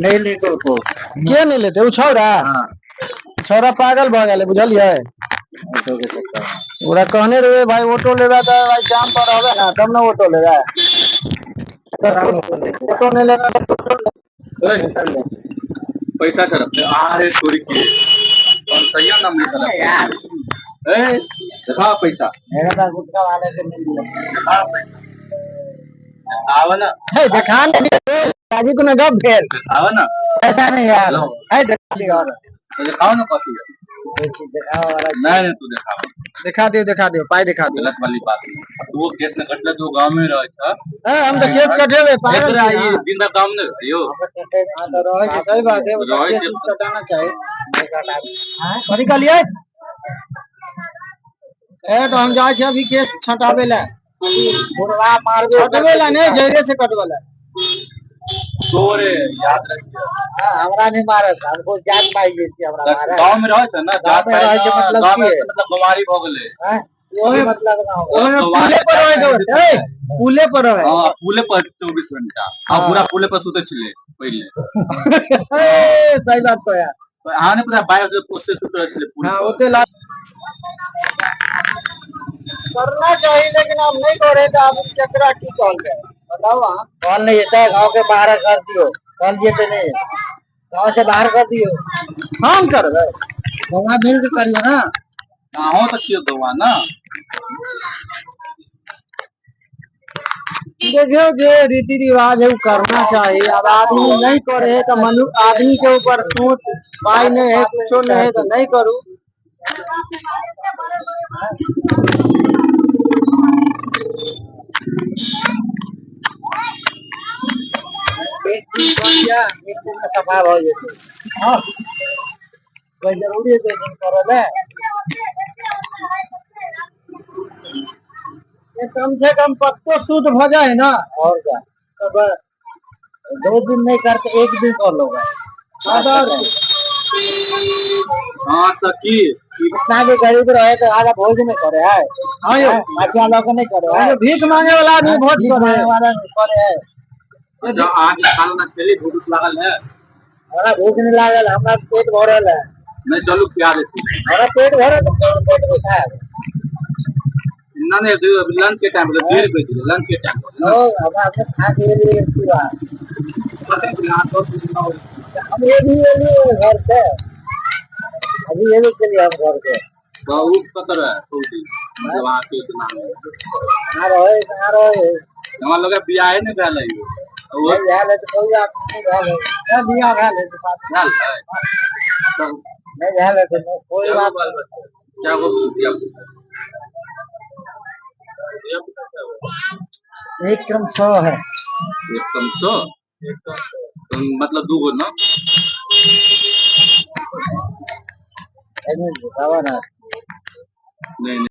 नहीं लेते उसको। के नहीं लेते उ छौरा? हाँ। छौरा पागल भ गेले बुझलिए। ऑटो के चक्कर में। ओरा कहने रे भाई ऑटो लेबा त भाई जाम पर रहबे ना तब ना ऑटो लेबा। ऑटो नहीं लेना तो पैसा तरफ अरे चोरी किए सही नाम लिखा यार। दिखा पैसा मेरा पास गुटखा वाले से नहीं दिया। आवा ना है देखा नहीं काजी को ना गप भेल आवा ना ऐसा नहीं यार है देखा दियो और दिखाओ ना कॉपी दिखाओ वाला नहीं तू दिखा दियो पाई दिखा दियो। गलत वाली बात तू वो केस में कटले तू गांव में रहता हम तो केस कटेबे पागल है जिंदा काम नहीं रहियो। हां तो रहे के सही बात है वो केस कटाना चाहिए नहीं कटा हां कथि कहलिए ए तो हम जाय छै अभी केस छटाबे ला बुढ़वा मारबे छटबे ला नहीं जैरे से कटबे तोरे याद रखियो। हां हमरा नहीं मारत हमको जान पाई जेती हमरा मारा गांव में रहे ना जात में रहे मतलब की है मतलब बीमारी भ गेले हां ओहे मतलब ना हो पुले पर रहे दो ए पुले पर रहे हां पुले पर 24 घंटा हां पूरा पुले पर सुते छिले पहले ए सही बात तो यार हां ने पूरा 22 प्रोसेस सुते छिले पुल हां ओते करना चाहिए लेकिन हम नहीं करे तो अब केकरा की कहल जाए बताओ। हां कॉल नहीं है गांव के बाहर कर दियो कॉल जेते नहीं गांव से बाहर कर दियो हम करबे गवा मिल के करियो ना हो तो क्यों गवा ना देखियो जो रीति रिवाज है वो करना चाहिए। अब आदमी नहीं करे तो मनुष्य आदमी के ऊपर सोच पाई नहीं है कुछ नहीं है तो नहीं करूँ। एक दिन बढ़िया एक दिन में सफा हो जेते हां कोई जरूरी है तो करले ये कम से कम पत्तो शुद्ध हो जाए ना और क्या तब 2 दिन नहीं करके 1 दिन कर लोगे आधार हां तो की इतना भी गरीब रहे तो आधा भोज नहीं करे है। हां यो मटिया लोग नहीं करे है भीख मांगे वाला आदमी भोज करे वाला करे है जो आज खाना ना खेली भूख लागल है हमरा भूख नहीं लागल हमरा पेट भरल है मैं चलू खिया देती हमरा पेट भरल तो क्यों पेट में खाए इन्ना ने लंच के टाइम पे 1:30 बजे लंच के टाइम पे ओ हमरा अपने खा के लिए पूरा हम ये भी लिए घर से अभी ये भी के लिए हम घर से बहुत खतर है छोटी मतलब आके इतना कहां रहे हमार लगे बियाह है नहीं भेल है वो भेल है तो कोई बात नहीं भेल है बियाह भेल है तो बात भेल है नहीं भेल है तो कोई बात क्या को दिया एक क्रम 100 है एकदम तो मतलब 2 गो ना नहीं बतावा ना नहीं